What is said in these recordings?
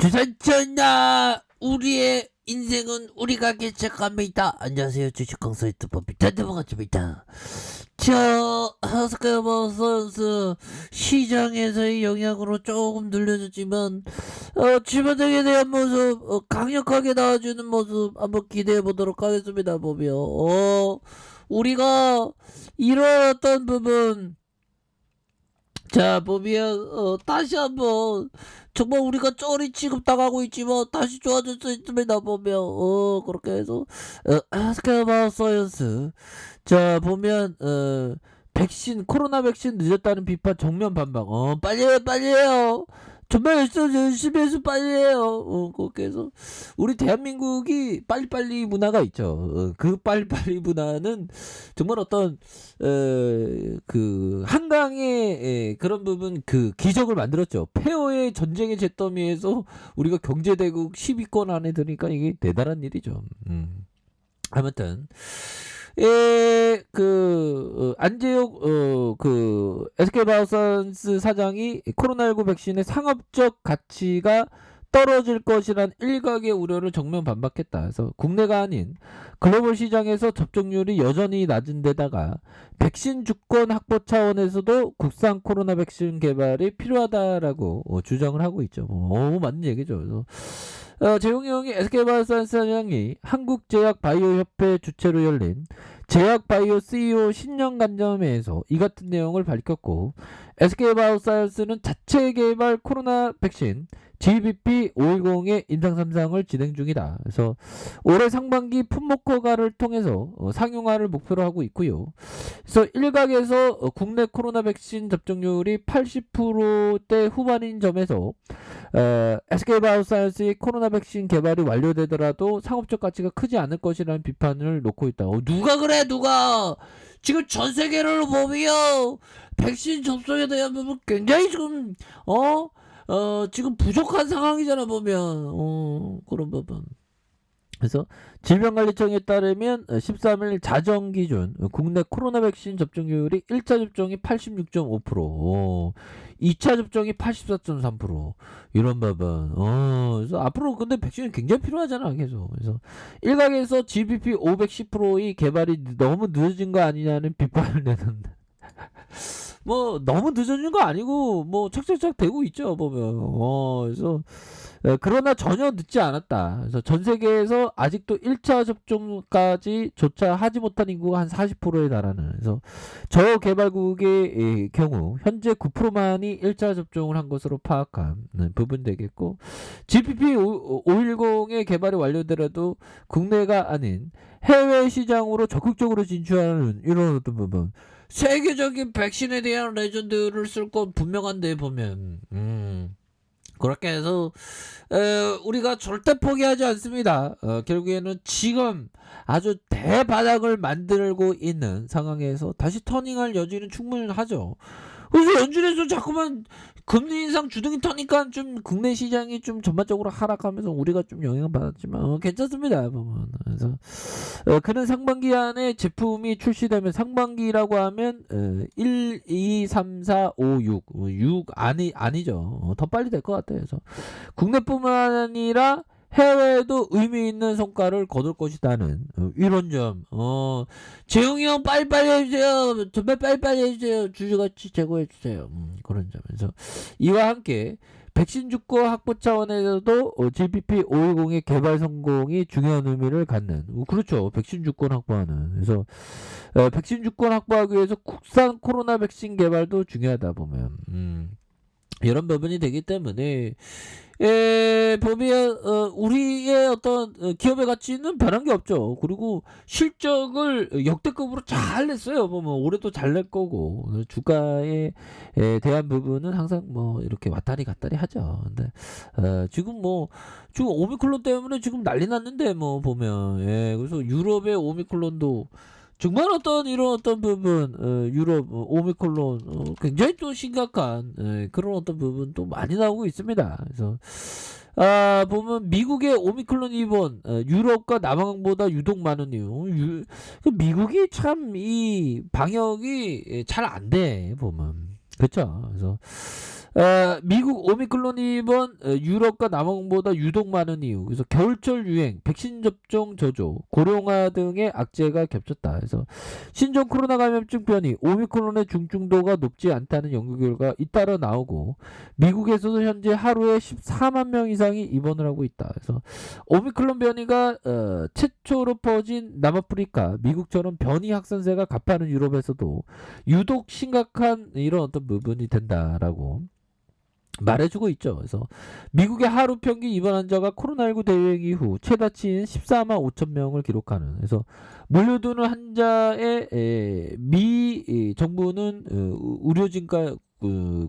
주산전나 우리의 인생은 우리가 개척합니다. 안녕하세요, 주식강사 유튜버 비탄대방아입니다. 하스카이버 선수 시장에서의 영향으로 조금 늘려졌지만 지배적에 대한 모습 강력하게 나와주는 모습 한번 기대해 보도록 하겠습니다. 보면 우리가 이런 어떤 부분 보면 다시 한번 정말 우리가 쩌리 취급당하고 있지만 다시 좋아질 수 있습니다. 보면 그렇게 해서 하스카이버 사이언스 보면 백신 코로나 백신 늦었다는 비판 정면 반박. 빨리 해요. 정말 열심히 해서 빨리 해요. 그렇게 해서 우리 대한민국이 빨리빨리 문화가 있죠. 그 빨리빨리 문화는 정말 어떤 그 한강의 그런 부분 그 기적을 만들었죠. 폐허의 전쟁의 잿더미에서 우리가 경제대국 10위권 안에 드니까 이게 대단한 일이죠. 아무튼 안재욱 SK바이오선스 사장이 코로나19 백신의 상업적 가치가 떨어질 것이란 일각의 우려를 정면 반박했다. 그래서 국내가 아닌 글로벌 시장에서 접종률이 여전히 낮은 데다가 백신 주권 확보 차원에서도 국산 코로나 백신 개발이 필요하다라고 주장을 하고 있죠. 맞는 얘기죠. 그래서 재용이 형이 SK바이오선스 사장이 한국제약바이오협회 주최로 열린 제약바이오 CEO 신년간담회에서 이 같은 내용을 밝혔고, SK바이오사이언스는 자체 개발 코로나 백신 GBP510의 임상 3상을 진행 중이다. 그래서 올해 상반기 품목허가를 통해서 상용화를 목표로 하고 있고요. 그래서 일각에서 국내 코로나 백신 접종률이 80%대 후반인 점에서 SK바이오사이언스의 코로나 백신 개발이 완료되더라도 상업적 가치가 크지 않을 것이라는 비판을 놓고 있다. 누가 그래 누가 지금 전 세계를 보면 백신 접종에 대한 부분 굉장히 지금 지금 부족한 상황이잖아 보면 그런 부분. 그래서 질병관리청에 따르면 13일 자정 기준 국내 코로나 백신 접종률이 1차 접종이 86.5%, 2차 접종이 84.3% 이런 부분. 그래서 앞으로 근데 백신이 굉장히 필요하잖아 계속. 그래서 일각에서 GBP 510%의 개발이 너무 늦어진 거 아니냐는 비판을 내는데. 뭐 너무 늦어진 거 아니고 뭐 착착착 되고 있죠 보면. 그래서 그러나 전혀 늦지 않았다. 그래서 전 세계에서 아직도 1차 접종까지 조차 하지 못한 인구가 한 40%에 달하는. 그래서 저개발국의 경우 현재 9%만이 1차 접종을 한 것으로 파악한 부분 되겠고, GPP 510의 개발이 완료되더라도 국내가 아닌 해외 시장으로 적극적으로 진출하는 이런 어떤 부분. 세계적인 백신에 대한 레전드를 쓸 건 분명한데 보면 그렇게 해서 우리가 절대 포기하지 않습니다. 결국에는 지금 아주 대바닥을 만들고 있는 상황에서 다시 터닝할 여지는 충분히 하죠. 그래서 연준에서 자꾸만 금리 인상 주둥이 터니까 좀 국내 시장이 좀 전반적으로 하락하면서 우리가 좀 영향을 받았지만 괜찮습니다 보면. 그래서 그는 상반기 안에 제품이 출시되면, 상반기라고 하면 1, 2, 3, 4, 5, 6 아니죠. 더 빨리 될 것 같아요. 그래서 국내뿐만 아니라 해외에도 의미 있는 성과를 거둘 것이다는 이런 점. 재용이 형 빨리빨리 해주세요. 정말 빨리빨리 해주세요. 주주가치 제고해주세요. 그런 점에서 이와 함께 백신 주권 확보 차원에서도 GBP 510의 개발 성공이 중요한 의미를 갖는. 그렇죠. 백신 주권 확보하는. 그래서 백신 주권 확보하기 위해서 국산 코로나 백신 개발도 중요하다 보면. 이런 부분이 되기 때문에 보면 우리의 어떤 기업의 가치는 변한 게 없죠. 그리고 실적을 역대급으로 잘 냈어요. 보면 올해도 잘 낼 거고, 주가에 대한 부분은 항상 뭐 이렇게 왔다리 갔다리 하죠. 근데 지금 오미클론 때문에 지금 난리 났는데 뭐 보면 그래서 유럽의 오미클론도 정말 이런 어떤 부분, 유럽 오미클론 굉장히 또 심각한 그런 어떤 부분도 많이 나오고 있습니다. 그래서 보면 미국의 오미클론 입원 유럽과 남한보다 유독 많은 이유. 미국이 참 이 방역이 잘 안 돼 보면. 그쵸. 그래서 미국 오미크론이 이번 유럽과 남아공보다 유독 많은 이유. 그래서 겨울철 유행, 백신 접종 저조, 고령화 등의 악재가 겹쳤다. 그래서 신종 코로나 감염증 변이 오미크론의 중증도가 높지 않다는 연구 결과 잇따라 나오고 미국에서도 현재 하루에 14만 명 이상이 입원을 하고 있다. 그래서 오미크론 변이가 최초로 퍼진 남아프리카, 미국처럼 변이 확산세가 가파른 유럽에서도 유독 심각한 이런 어떤 부분이 된다라고 말해주고 있죠. 그래서 미국의 하루 평균 입원 환자가 코로나19 대유행 이후 최다치인 14만 5천 명을 기록하는. 그래서 몰려드는 환자의 미 정부는 의료진과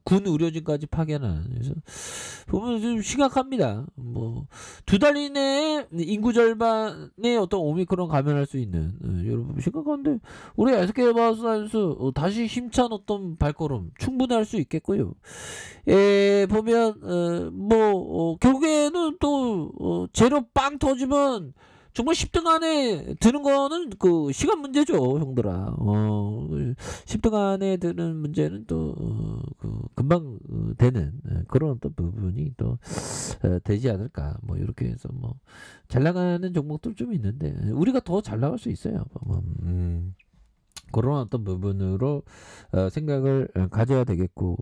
군 의료진까지 파견하는. 그래서 보면 좀 심각합니다. 뭐 두 달 이내에 인구 절반의 어떤 오미크론 감염할 수 있는 여러분 심각한데 우리 SK바이오사이언스 다시 힘찬 어떤 발걸음 충분히 할 수 있겠고요. 보면 결국에는 또 재료 빵 터지면 정말 10등 안에 드는 거는 그 시간 문제죠, 형들아. 10등 안에 드는 문제는 또 금방 되는 그런 어떤 부분이 또 되지 않을까. 뭐 이렇게 해서 뭐 잘 나가는 종목도 좀 있는데 우리가 더 잘 나갈 수 있어요. 그런 어떤 부분으로 생각을 가져야 되겠고.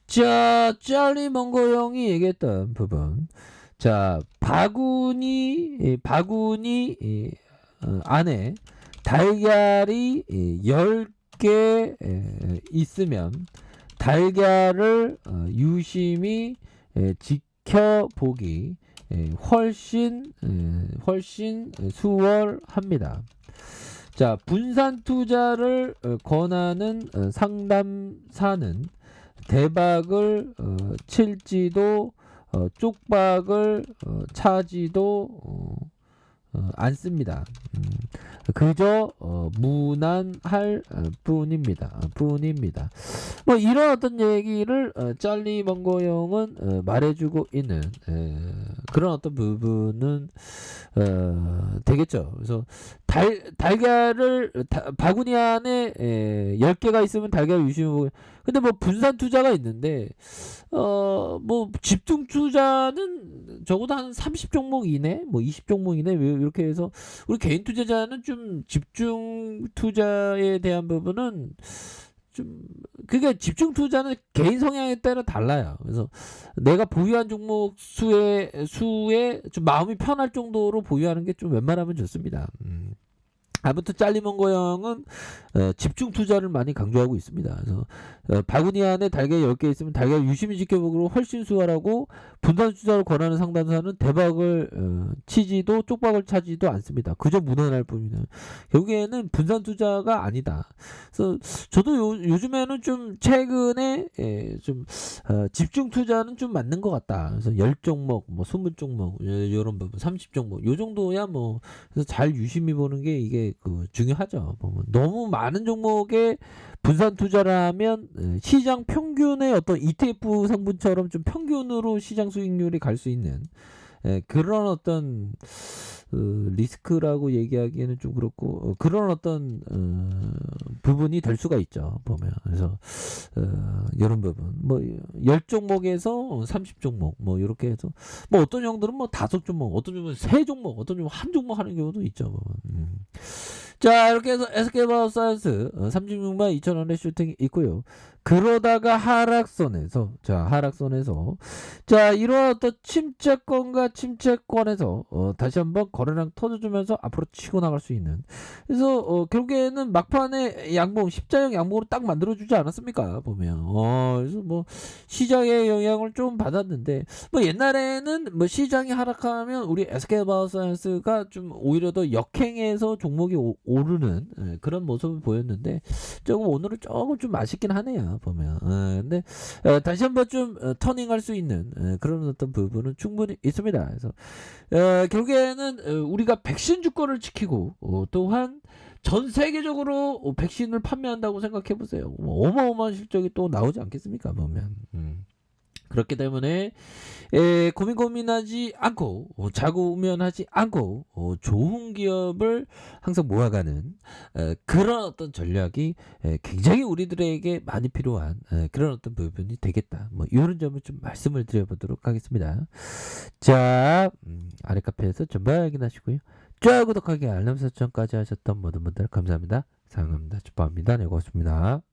자, 짤리 멍거 형이 얘기했던 부분. 자, 바구니 안에 달걀이 10개 있으면 달걀을 유심히 지켜보기 훨씬 수월합니다. 자, 분산 투자를 권하는 상담사는 대박을 칠지도 쪽박을 차지도 않습니다. 그저 무난할 뿐입니다. 뭐 이런 어떤 얘기를 짤리 멍거 형은 말해주고 있는 그런 어떤 부분은 되겠죠. 그래서 달걀을 바구니 안에 10개가 있으면 달걀 유심히. 근데 뭐 분산 투자가 있는데 뭐 집중 투자는 적어도 한 30종목 이내, 뭐 20종목 이내 이렇게 해서 우리 개인 투자자는 좀 집중 투자에 대한 부분은 좀 그게 집중 투자는 개인 성향에 따라 달라요. 그래서 내가 보유한 종목 수에 좀 마음이 편할 정도로 보유하는 게 좀 웬만하면 좋습니다. 아무튼 짤리먼거 형은 집중 투자를 많이 강조하고 있습니다. 그래서 바구니 안에 달걀 10개 있으면 달걀 유심히 지켜보기로 훨씬 수월하고 분산 투자를 권하는 상담사는 대박을 치지도 쪽박을 차지도 않습니다. 그저 무난할 뿐입니다. 결국에는 분산 투자가 아니다. 그래서 저도 요즘에는 좀 최근에 좀 집중 투자는 좀 맞는 것 같다. 그래서 10종목, 뭐 20종목 이런 부분 30종목 요 정도야 뭐 그래서 잘 유심히 보는 게 이게 중요하죠. 보면 너무 많은 종목에 분산 투자를 하면 시장 평균의 어떤 ETF 성분처럼 좀 평균으로 시장 수익률이 갈 수 있는 그런 어떤 리스크라고 얘기하기에는 좀 그렇고 그런 어떤 부분이 될 수가 있죠. 보면 그래서 이런 부분 뭐 10종목에서 30종목 뭐 이렇게 해서 뭐 어떤 형들은 뭐 5종목 어떤 종목은 3종목 어떤 종목은 1종목 하는 경우도 있죠. 보면. 자 이렇게 해서 SK바이오사이언스 36만 2천원의 슈팅이 있고요. 그러다가 하락선에서 자 이러한 어떤 침체권에서 다시 한번 거래량 터져주면서 앞으로 치고 나갈 수 있는. 그래서 결국에는 막판에 양봉 십자형 양봉으로 딱 만들어주지 않았습니까? 보면 그래서 뭐 시장의 영향을 좀 받았는데 뭐 옛날에는 뭐 시장이 하락하면 우리 SK바이오사이언스가 좀 오히려 더 역행해서 종목이 오르는 그런 모습을 보였는데 조금 오늘은 조금 좀 아쉽긴 하네요. 보면 근데 다시 한번 좀 터닝할 수 있는 그런 어떤 부분은 충분히 있습니다. 그래서 결국에는 우리가 백신 주권을 지키고 또한 전 세계적으로 백신을 판매한다고 생각해 보세요. 어마어마한 실적이 또 나오지 않겠습니까? 보면 그렇기 때문에 고민하지 않고 자고우면하지 않고 좋은 기업을 항상 모아가는 그런 어떤 전략이 굉장히 우리들에게 많이 필요한 그런 어떤 부분이 되겠다. 뭐 이런 점을 좀 말씀을 드려보도록 하겠습니다. 자, 아래 카페에서 전방 확인하시고요. 좋아요, 구독하기, 알람 설정까지 하셨던 모든 분들 감사합니다. 사랑합니다. 축복합니다. 네, 고맙습니다.